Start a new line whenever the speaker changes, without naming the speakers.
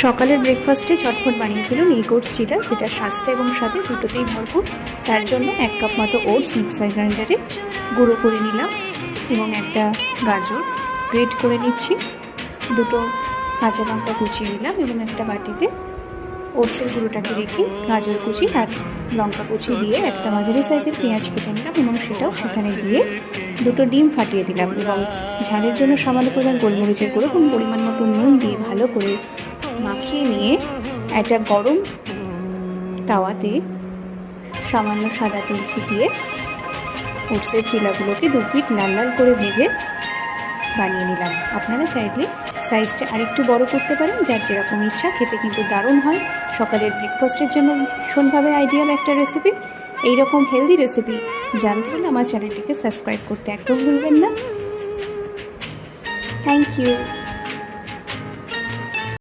সকালের ব্রেকফাস্টে ঝটফট বানিয়ে ফেলুন এই ওটস চিটা, যেটা স্বাস্থ্য এবং স্বাদে দুটোতেই ভরপুর। তার জন্য 1 কাপ মতো ওটস মিক্সার গ্রাইন্ডারে গুঁড়ো করে নিলাম এবং একটা গাজর গ্রেট করে নিচ্ছি। 2টো কাঁচা লঙ্কা কুচিয়ে নিলাম এবং একটা বাটিতে ওটসের গুঁড়োটাকে রেখে গাজর কুচি আর লঙ্কা কুচি দিয়ে একটা মাঝারি সাইজের পেঁয়াজ কেটে নিলাম এবং সেটাও সেখানে দিয়ে 2টো ডিম ফাটিয়ে দিলাম এবং ঝালের জন্য সামান্য পরিমাণ গোলমরিচের গুঁড়ো এবং পরিমাণ মতো নুন দিয়ে ভালো করে মাখিয়ে নিয়ে একটা গরম তাওয়াতে সামান্য সাদা তেল ছিটিয়ে ওটসের চিলাগুলোকে 2 পিঠ লাল লাল করে ভেজে বানিয়ে নিলাম। আপনারা চাইলে সাইজটা আরেকটু বড় করতে পারেন, যার যেরকম ইচ্ছা। খেতে কিন্তু দারুণ হয়। সকালের ব্রেকফাস্টের জন্য ভীষণভাবে আইডিয়াল একটা রেসিপি। এইরকম হেলদি রেসিপি জানতে হলে আমার চ্যানেলটিকে সাবস্ক্রাইব করতে একদম ভুলবেন না। Thank you.